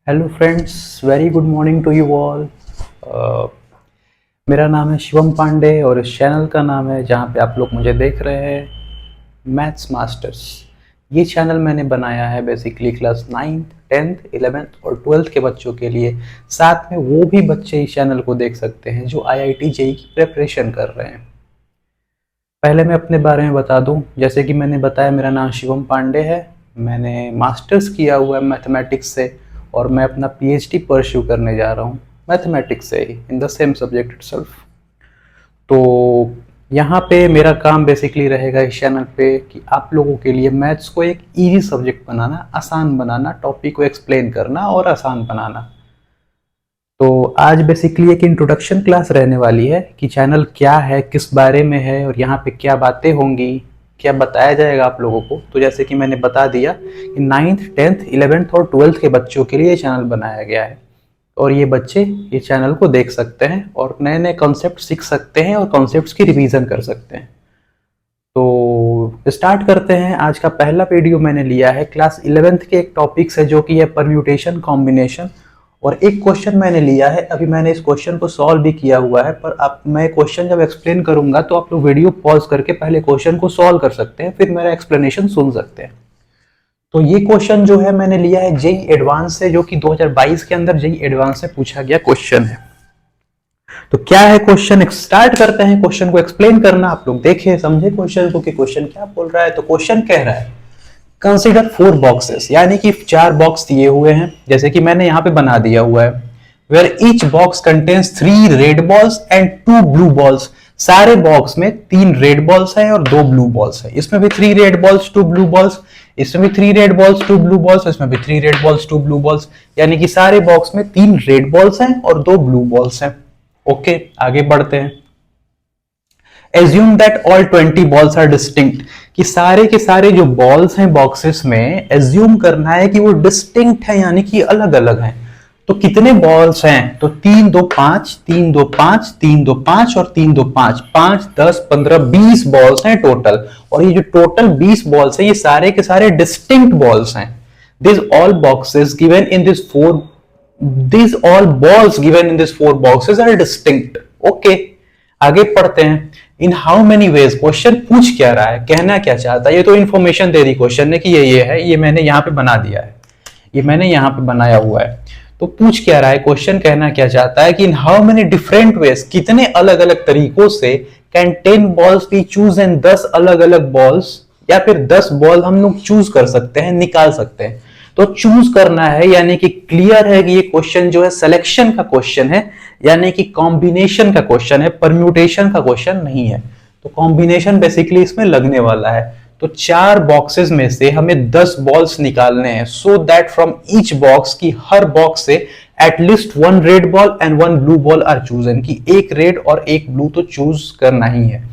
Hello friends, very good morning to you all. मेरा नाम है शिवम पांडे और इस चैनल का नाम है, जहाँ पे आप लोग मुझे देख रहे हैं, मैथ्स मास्टर्स। ये चैनल मैंने बनाया है basically class 9th, 10th, 11th और 12th के बच्चों के लिए। साथ में वो भी बच्चे इस चैनल को देख सकते हैं जो IIT जेईई की प्रिपरेशन कर रहे हैं। पहले मैं अपने बारे में बता दूं, जैसे कि मैंने बताया, मेरा नाम शिवम पांडे है। मैंने मास्टर्स किया हुआ है मैथमेटिक्स से और मैं अपना PhD परस्यू करने जा रहा हूँ मैथमेटिक्स से ही, in the same subject itself. तो यहाँ पे मेरा काम बेसिकली रहेगा इस चैनल पे कि आप लोगों के लिए मैथ्स को एक इजी सब्जेक्ट बनाना, आसान बनाना, टॉपिक को एक्सप्लेन करना और आसान बनाना। तो आज बेसिकली एक इंट्रोडक्शन क्लास रहने वाली है कि चैनल क्या है, किस बारे में है और यहाँ पे क्या बातें होंगी, क्या बताया जाएगा आप लोगों को। तो जैसे कि मैंने बता दिया कि 9th, 10th, 11th और 12th के बच्चों के लिए ये चैनल बनाया गया है और ये बच्चे ये चैनल को देख सकते हैं और नए नए कॉन्सेप्ट सीख सकते हैं और कॉन्सेप्ट्स की रिवीजन कर सकते हैं। तो स्टार्ट करते हैं। आज का पहला वीडियो मैंने लिया है क्लास 11th के एक टॉपिक से, जो कि है परम्यूटेशन कॉम्बिनेशन। और एक क्वेश्चन मैंने लिया है, अभी मैंने इस क्वेश्चन को सॉल्व भी किया हुआ है, पर अब मैं क्वेश्चन जब एक्सप्लेन करूंगा तो आप लोग वीडियो पॉज करके पहले क्वेश्चन को सॉल्व कर सकते हैं, फिर मेरा एक्सप्लेनेशन सुन सकते हैं। तो ये क्वेश्चन जो है मैंने लिया है जेईई एडवांस से, जो कि 2022 के अंदर जेईई एडवांस से पूछा गया क्वेश्चन है। तो क्या है क्वेश्चन, स्टार्ट करते हैं क्वेश्चन को एक्सप्लेन करना। आप लोग देखें, समझे क्वेश्चन को कि क्वेश्चन क्या बोल रहा है। तो क्वेश्चन कह रहा है कंसीडर 4 बॉक्सेस, यानी कि 4 बॉक्स दिए हुए हैं, जैसे कि मैंने यहाँ पे बना दिया हुआ है। Where each box contains 3 red balls and 2 blue balls. सारे बॉक्स में 3 रेड बॉल्स हैं और 2 ब्लू बॉल्स हैं। इसमें भी 3 रेड बॉल्स 2 ब्लू बॉल्स, इसमें भी 3 रेड बॉल्स 2 ब्लू बॉल्स, इसमें भी 3 रेड बॉल्स 2 ब्लू बॉल्स, यानी कि सारे बॉक्स में 3 रेड बॉल्स हैं और 2 ब्लू बॉल्स हैं। ओके, आगे बढ़ते हैं। Assume that all 20 balls are distinct, कि सारे के सारे जो बॉल्स हैं बॉक्सेस में, एज्यूम करना है कि वो डिस्टिंक्ट है, यानी कि अलग अलग हैं। तो कितने बॉल्स हैं, तो 3 2 5, 3 2 5, 3 2 5 और 3 2 5, 5 10 15 20 बॉल्स हैं टोटल। और ये जो टोटल 20 बॉल्स हैं, ये सारे के सारे डिस्टिंक्ट बॉल्स हैं। This all boxes given in this 4, these all balls given in these 4 boxes are distinct. Okay, आगे पढ़ते हैं। इन हाउ मेनी वेज, क्वेश्चन पूछ क्या रहा है, कहना क्या चाहता है। ये तो इंफॉर्मेशन दे दी क्वेश्चन ने कि ये है, ये मैंने यहाँ पे बना दिया है, ये मैंने यहाँ पे बनाया हुआ है। तो पूछ क्या रहा है क्वेश्चन, कहना क्या चाहता है कि in how many different ways, कितने अलग अलग तरीकों से can 10 balls be chosen and 10 अलग अलग बॉल्स, या फिर 10 बॉल हम लोग चूज कर सकते हैं, निकाल सकते हैं। तो चूज करना है, यानी कि क्लियर है कि ये क्वेश्चन जो है सिलेक्शन का क्वेश्चन है, यानी कि कॉम्बिनेशन का क्वेश्चन है, परम्यूटेशन का क्वेश्चन नहीं है। तो कॉम्बिनेशन बेसिकली इसमें लगने वाला है। तो 4 बॉक्सेस में से हमें 10 बॉल्स निकालने हैं, so that from each box, की हर बॉक्स से at least 1 red ball and 1 blue ball are chosen, की एक रेड और एक ब्लू तो चूज करना ही है,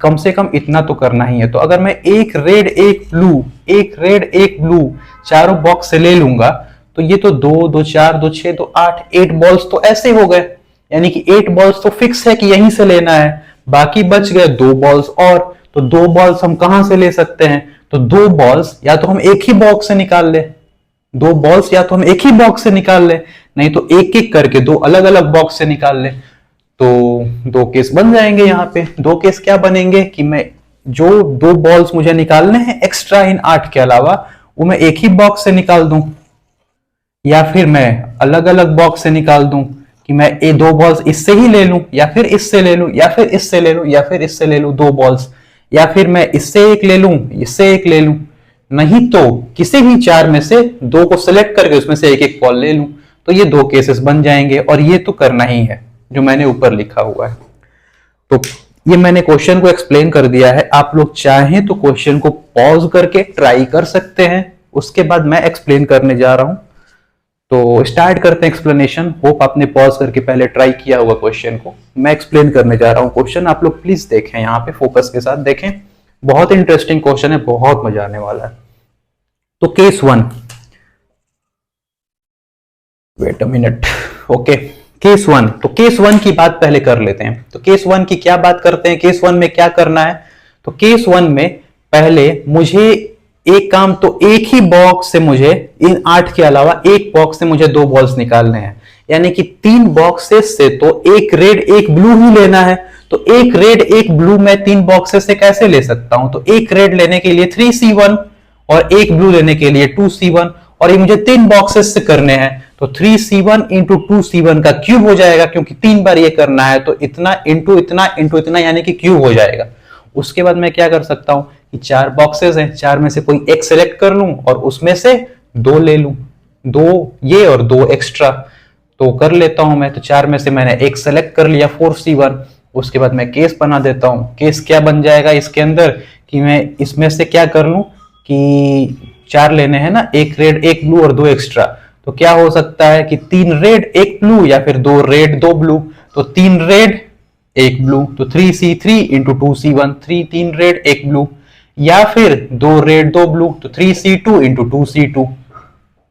कम से कम इतना तो करना ही है। तो अगर मैं एक रेड एक ब्लू, एक रेड एक ब्लू चारों बॉक्स से ले लूंगा, तो ये तो 2 2 4 2 6 2 8 8 बॉल्स तो ऐसे हो गए, यानी कि 8 बॉल्स तो फिक्स है कि यहीं से लेना है। बाकी बच गए 2 बॉल्स और, तो 2 बॉल्स हम कहां से ले सकते हैं, तो 2 बॉल्स या तो हम एक ही बॉक्स से निकाल ले, 2 बॉल्स या तो हम एक ही बॉक्स से निकाल ले, नहीं तो एक एक करके 2 अलग अलग बॉक्स से निकाल ले। तो 2 केस बन जाएंगे। यहाँ पे 2 केस क्या बनेंगे कि मैं जो 2 बॉल्स मुझे निकालने हैं एक्स्ट्रा इन 8 के अलावा, वो मैं एक ही बॉक्स से निकाल दूं, या फिर मैं अलग अलग बॉक्स से निकाल दूं, कि मैं ये 2 बॉल्स इससे ही ले लूं, या फिर इससे ले लूं, या फिर इससे ले लूं, या फिर इससे ले लूं 2 बॉल्स, या फिर मैं इससे एक ले लूं, इससे एक ले लूं, नहीं तो किसी भी 4 में से 2 को सिलेक्ट करके उसमें से एक एक बॉल ले लूं। तो ये 2 केसेस बन जाएंगे और ये तो करना ही है जो मैंने ऊपर लिखा हुआ है। तो ये मैंने क्वेश्चन को एक्सप्लेन कर दिया है। आप लोग चाहें तो क्वेश्चन को पॉज करके ट्राई कर सकते हैं, उसके बाद मैं एक्सप्लेन करने जा रहा हूं। तो स्टार्ट करते हैं एक्सप्लेनेशन। होप आपने पॉज करके पहले ट्राई किया होगा क्वेश्चन को। मैं एक्सप्लेन करने जा रहा हूं क्वेश्चन, आप लोग प्लीज देखें, यहाँ पे फोकस के साथ देखें। बहुत इंटरेस्टिंग क्वेश्चन है, बहुत मजा आने वाला है। तो case 1, wait a minute, okay, case 1। तो केस 1 की बात पहले कर लेते हैं। तो केस 1 की क्या बात करते हैं, केस 1 में क्या करना है। तो केस 1 में पहले मुझे एक काम तो एक ही बॉक्स से मुझे इन 8 के अलावा एक बॉक्स से मुझे 2 बॉल्स निकालने हैं, यानी कि 3 बॉक्सेस से तो एक रेड एक ब्लू ही लेना है। तो एक रेड एक ब्लू मैं 3 बॉक्सेस से कैसे ले सकता हूं? तो एक रेड लेने के लिए 3C1 और एक ब्लू लेने के लिए 2C1, और ये मुझे 3 बॉक्सेस से करने हैं। तो 3C1 इंटू 2C1 का क्यूब हो जाएगा, क्योंकि 3 बार ये करना है, तो इतना इंटू इतना इंटू इतना यानी कि क्यूब हो जाएगा। उसके बाद मैं क्या कर सकता हूं कि 4 बॉक्सेस हैं, 4 में से कोई एक सेलेक्ट कर लूं और उसमें से 2 ले लूं, 2 ये और 2 एक्स्ट्रा तो कर लेता हूं मैं। तो 4 में से मैंने एक सेलेक्ट कर लिया 4C1। उसके बाद मैं केस बना देता हूं। केस क्या बन जाएगा इसके अंदर कि मैं इसमें से क्या कर लूं कि 4 लेने हैं ना, एक रेड एक ब्लू और 2 एक्स्ट्रा। तो क्या हो सकता है कि 3 रेड 1 ब्लू या फिर 2 रेड 2 ब्लू। तो 3 रेड 1 ब्लू, तो 3C3 into 2C1, 3 red 1 blue, या फिर 2 रेड 2 ब्लू, तो 3C2 इंटू 2C2।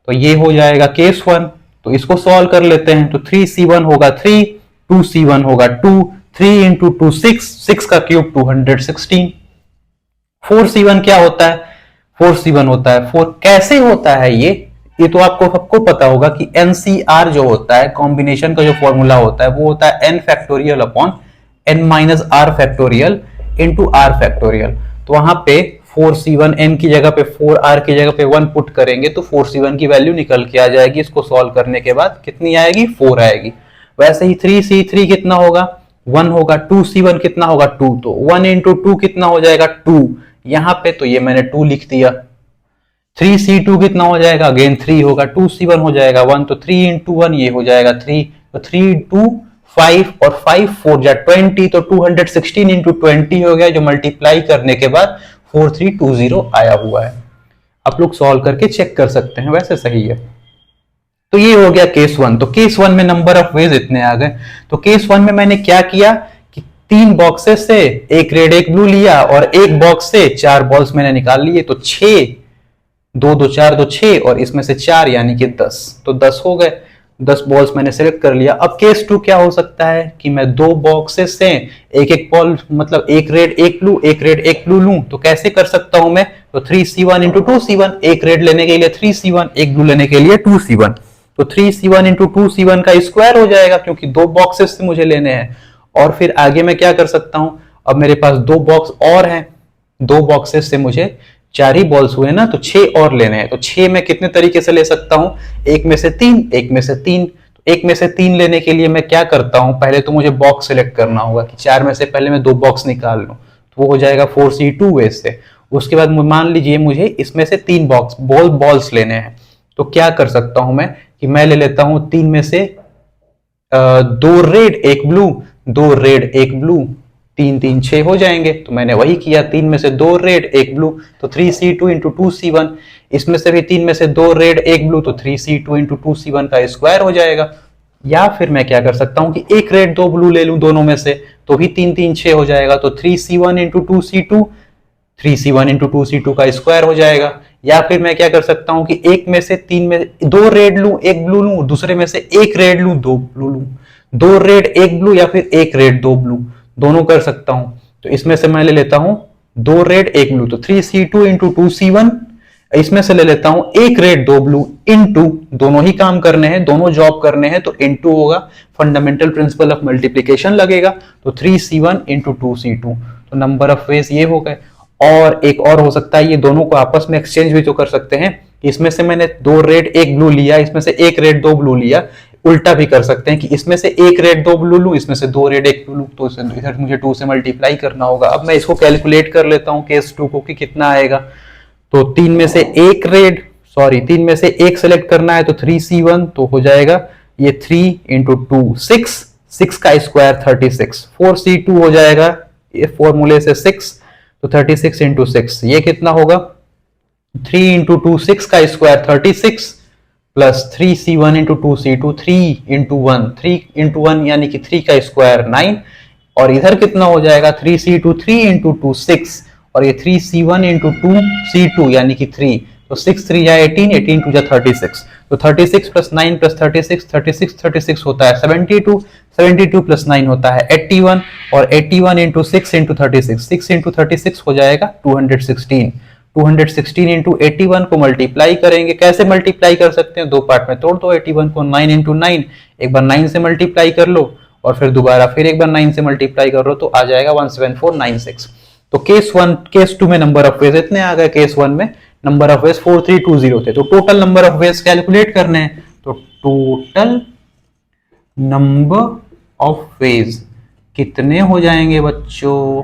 तो ये हो जाएगा केस 1। तो इसको सॉल्व कर लेते हैं। तो 3C1 होगा 3, 2C1 होगा 2, 3 इंटू 2 6, 6 का क्यूब 216। 4C1 क्या होता है? 4C1 होता है 4। कैसे होता है ये तो आपको सबको पता होगा कि NCR जो होता है, कॉम्बिनेशन का जो फॉर्मूला होता है, वो होता है n factorial upon n minus r factorial into r factorial. तो वहां पे 4C1 n की जगह पे 4r की जगह पे 1 पुट करेंगे तो 4C1 की वैल्यू निकल के आ जाएगी। इसको सॉल्व करने के बाद कितनी आएगी? 4 आएगी। वैसे ही 3C3 कितना होगा? 1 होगा। 2C1 कितना होगा? 2। तो 1 इंटू 2 कितना हो जाएगा? 2। यहां पे तो ये मैंने 2 लिख दिया। 3C2 कितना हो जाएगा? अगेन 3 होगा। 2C1 हो जाएगा 1, तो 3 इंटू 1 ये हो जाएगा 3। तो 3 इंटू 5 और 5 4 जा 20, तो 216 इंटू 20 हो गया, जो मल्टीप्लाई करने के बाद 4320 आया हुआ है। आप लोग सॉल्व करके चेक कर सकते हैं, वैसे सही है। तो ये हो गया केस 1। तो केस 1 में नंबर ऑफ वेज इतने आ गए। तो केस 1 में मैंने क्या किया कि 3 बॉक्सेस से एक रेड एक ब्लू लिया और एक बॉक्स से 4 बॉल्स मैंने निकाल लिए। तो 6, 2 2 4 2 6 और इसमें से 4 यानी कि 10। तो 10 हो गए। 10 बॉल्स मैंने सेलेक्ट कर लिया। अब केस 2 क्या हो सकता है कि मैं 2 बॉक्सेस से एक एक बॉल, मतलब एक रेड एक ब्लू, एक रेड एक ब्लू लूं। तो कैसे कर सकता हूं मैं? तो 3C1 इंटू 2C1, एक रेड लेने के लिए 3C1, एक ब्लू लेने के लिए 2C1। तो 3C1 इंटू 2C1 का स्क्वायर हो जाएगा, क्योंकि 2 बॉक्सेस से मुझे लेने हैं। और फिर आगे मैं क्या कर सकता हूं? अब मेरे पास 2 बॉक्स और हैं। 2 बॉक्सेस से मुझे 4 ही बॉल्स हुए ना, तो 6 और लेने हैं। तो 6 में कितने तरीके से ले सकता हूं? एक में से 3, एक में से 3। तो एक में से 3 लेने के लिए मैं क्या करता हूं? पहले तो मुझे बॉक्स सेलेक्ट करना होगा कि 4 में से पहले मैं 2 बॉक्स निकाल लूं, तो वो हो जाएगा 4C2 वेज से। उसके बाद मान लीजिए मुझे इसमें से 3 बॉल्स लेने हैं। तो क्या कर सकता हूं मैं कि मैं ले लेता हूं 3 में से 2 रेड 1 ब्लू, 2 रेड 1 ब्लू, 3 3 6 हो जाएंगे। तो मैंने वही किया, 3 में से 2 रेड 1 ब्लू, तो 3C2 इंटू 2C1। इसमें से भी 3 में से 2 रेड 1 ब्लू, तो 3C2 इंटू 2C1 का स्क्वायर हो जाएगा। या फिर मैं क्या कर सकता हूं कि एक रेड 2 ब्लू ले लूं दोनों में से, तो भी 3 3 6 हो जाएगा। तो 3C1 into 2C2, 3C1 into 2C2 का स्क्वायर हो जाएगा। या फिर मैं क्या कर सकता हूं कि एक में से 3 में 2 रेड लूं 1 ब्लू लूं, दूसरे में से एक रेड लूं 2 ब्लू लूं, 2 रेड 1 ब्लू या फिर एक रेड 2 ब्लू, दोनों कर सकता हूं। तो इसमें से मैं ले लेता हूं 2 रेड 1 ब्लू, तो 3C2 इंटू 2C1। इसमें से ले लेता हूं एक रेड 2 ब्लू इंटू, दोनों ही काम करने हैं, दोनों जॉब करने हैं, तो इंटू होगा, फंडामेंटल प्रिंसिपल ऑफ मल्टीप्लीकेशन लगेगा। तो 3C1 इंटू 2C2। तो नंबर ऑफ वेज ये हो गए। और एक और हो सकता है, ये दोनों को आपस में एक्सचेंज भी तो कर सकते हैं। इसमें से मैंने 2 रेड 1 ब्लू लिया, इसमें से एक रेड 2 ब्लू लिया। उल्टा भी कर सकते हैं कि इसमें से एक रेड 2 ब्लू लूं, इसमें से 2 रेड 1 ब्लू लूं, तो इधर मुझे 2 से मल्टीप्लाई करना होगा। अब मैं इसको कैलकुलेट कर लेता हूं केस 2 को कि कितना आएगा। तो 3 में से एक सेलेक्ट करना है, तो 3C1 तो हो जाएगा ये 3 इंटू 2 6 का स्क्वायर 36। 4C2 हो जाएगा ये फॉर्मूले से 6, तो 36 इंटू 6 ये कितना होगा? 3 इंटू 2 6 का square 36 plus 3C1 into 2C2 3 into 1 यानी कि 3 का स्क्वायर 9। और इधर कितना हो जाएगा? 3C2 3 इंटू 2 6 और ये 3C1 इंटू 2C2 यानी कि 3। तो 6 3 या 18, 18 2 जा 36। तो 36 प्लस 9 प्लस 36 होता है 72, 72 प्लस 9 होता है 81 और 81 इंटू 6 इंटू 36, 6 इंटू 36 हो जाएगा 216। 216 इंटू 81 को मल्टीप्लाई करेंगे। कैसे मल्टीप्लाई कर सकते हैं, दो पार्ट में तोड़ दो 81 को। 9 इंटू 9, एक बार 9 से मल्टीप्लाई कर लो और फिर दोबारा फिर एक बार 9 से मल्टीप्लाई कर लो तो आ जाएगा 17496। तो केस 2 में नंबर ऑफ वेज इतने आ गए, केस 1 में नंबर ऑफ वेज 4320 थे। तो total number of ways calculate करने हैं, तो टोटल नंबर ऑफ वेज कितने हो जाएंगे बच्चों,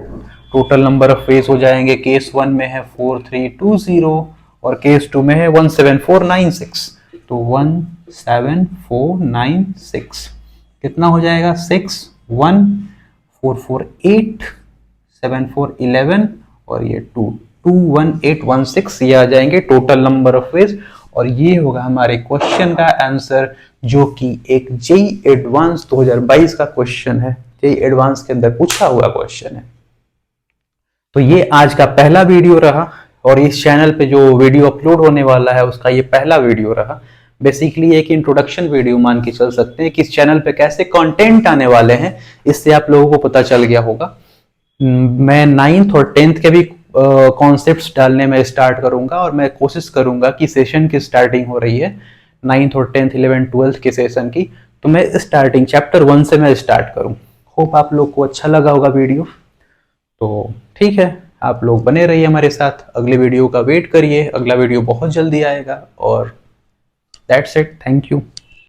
टोटल नंबर ऑफ वेज हो जाएंगे, केस 1 में है 4320 और केस 2 में है 17496। तो 17496 कितना हो जाएगा, 6 1 4 4 8 7 4 11 और ये 2 21816 ये आ जाएंगे टोटल नंबर ऑफ वेज। और ये होगा हमारे क्वेश्चन का आंसर, जो कि एक जेईई एडवांस 2022 का क्वेश्चन है, जेईई एडवांस के अंदर पूछा हुआ क्वेश्चन है। तो ये आज का पहला वीडियो रहा और इस चैनल पे जो वीडियो अपलोड होने वाला है उसका ये पहला वीडियो रहा। बेसिकली एक इंट्रोडक्शन वीडियो मान के चल सकते हैं कि इस चैनल पे कैसे कंटेंट आने वाले हैं, इससे आप लोगों को पता चल गया होगा। मैं 9th और 10th के भी कॉन्सेप्ट्स डालने में स्टार्ट करूंगा और मैं कोशिश करूंगा कि सेशन की स्टार्टिंग हो रही है 9th और 10th 11th 12th के सेशन की, तो मैं स्टार्टिंग चैप्टर 1 से मैं स्टार्ट करूं। होप आप लोग को अच्छा लगा होगा वीडियो। तो ठीक है, आप लोग बने रहिए हमारे साथ, अगले वीडियो का वेट करिए, अगला वीडियो बहुत जल्दी आएगा। और दैट्स इट, थैंक यू।